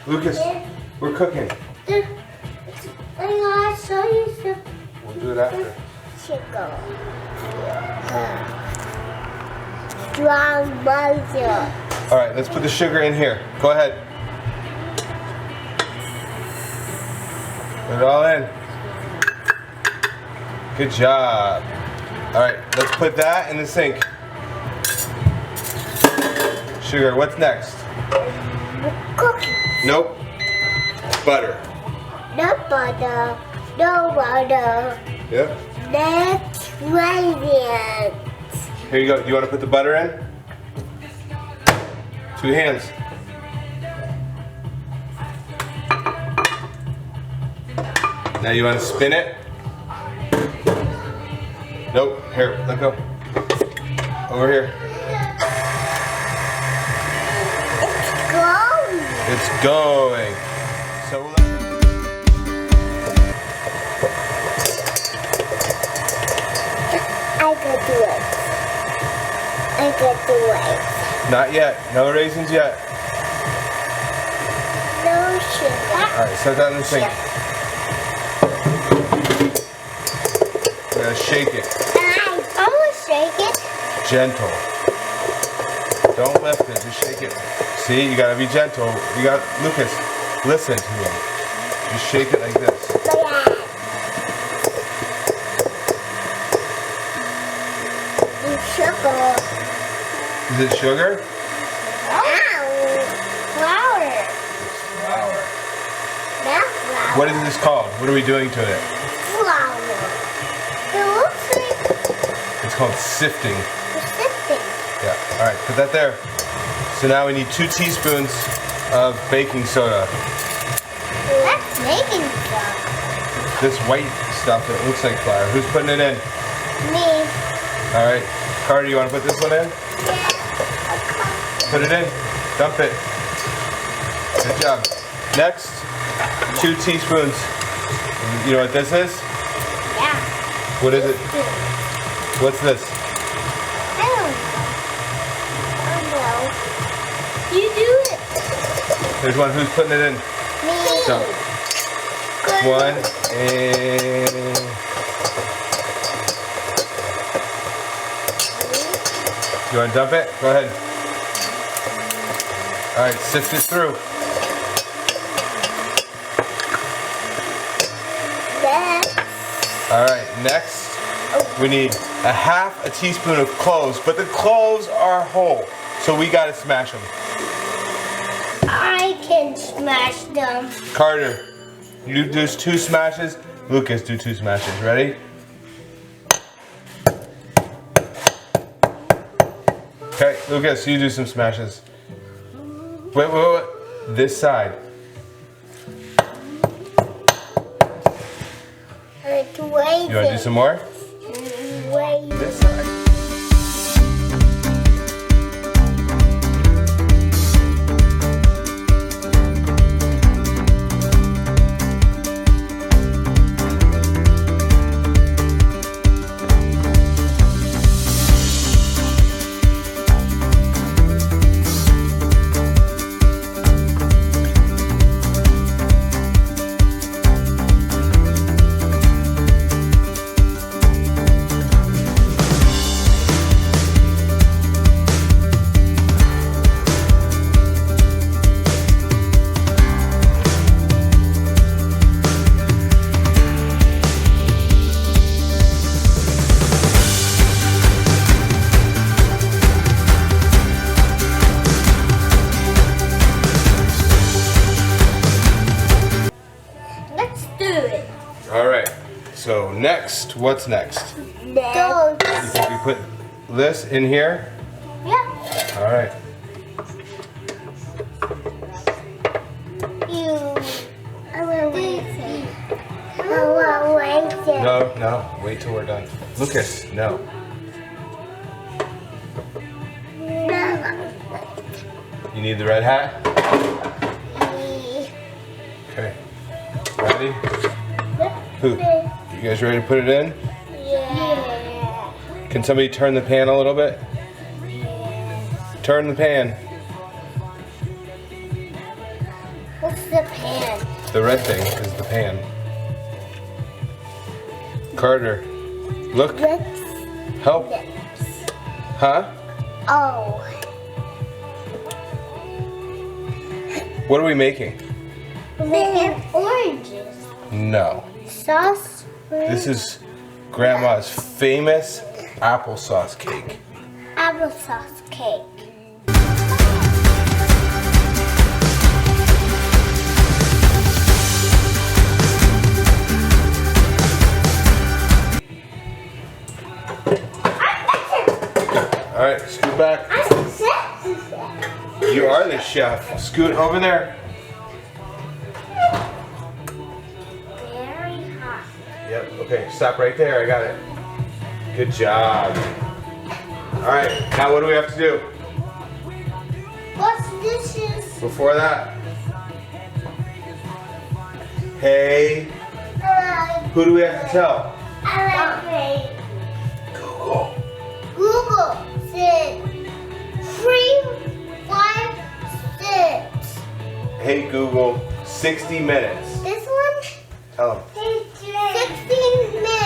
Lucas, we're cooking. I'm gonna show you some We'll do it after. sugar. Strong butter. All right, let's put the sugar in here. Go ahead. Put it all in. Good job. All right, let's put that in the sink. Sugar, what's next? Cookie. Nope. Butter. No butter. No butter. Yep. That's radiant. Here you go. Do you want to put the butter in? 2 hands. Now you want to spin it? Nope. Here, let go. Over here. It's going. It's going. So we'll I could do it. I could do it. Not yet. No raisins yet. No sugar. All right, set that in the sink. We're gonna shake it. I'm gonna shake it. Gentle. Don't lift it. Just shake it. See, you gotta be gentle. You got Lucas. Listen to me. Just shake it like this. Sugar. Is it sugar? Ow. Flour. Flour. Not flour. What is this called? What are we doing to it? Flour. It looks like It's called sifting. sifting. Yeah. All right, put that there. So now we need 2 teaspoons of baking soda. That's making stuff. This white stuff that looks like flour. Who's putting it in? Me. All right. Carter, you want to put this one in? Yeah. Put it in. Dump it. Good job. Next, 2 teaspoons. You know what this is? Yeah. What is it? What's this? I don't know. You do it. There's one. Who's putting it in? Me. So, 1 and... You want to dump it? Go ahead. All right, sift it through. All right, next we need a half a teaspoon of cloves, but the cloves are whole, so we got to smash them. I can smash them. Carter, you do 2 smashes. Lucas, do 2 smashes. Ready? Okay, Lucas, you do some smashes. Wait. This side. It's waiting. You want to do some more? Wait. This side. Let's do it. All right. So next, what's next? Go. You think we put this in here? Yeah. All right. I will wait. I will wait. No. Wait till we're done. Lucas, no. You need the red hat? Okay. Ready? Who? You guys ready to put it in? Yeah. Can somebody turn the pan a little bit? Turn the pan. Let's the pan. The red thing is the pan. Carter, look. Lips. Help. Lips. Huh? Oh. What are we making? Making oranges. No. Sauce. This is Grandma's famous applesauce cake. Applesauce cake. All right, scoot back. You are the chef. Scoot over there. Very hot. Yep, okay, stop right there. I got it. Good job. All right, now what do we have to do? What's dishes? Before that. Hey, who do we have to tell? I like Google. Google said 3, 5, 6. Hey Google, 60 minutes. This one? Tell them. 16 minutes.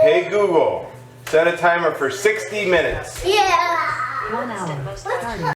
Hey Google, set a timer for 60 minutes. Yeah. 1 hour starting.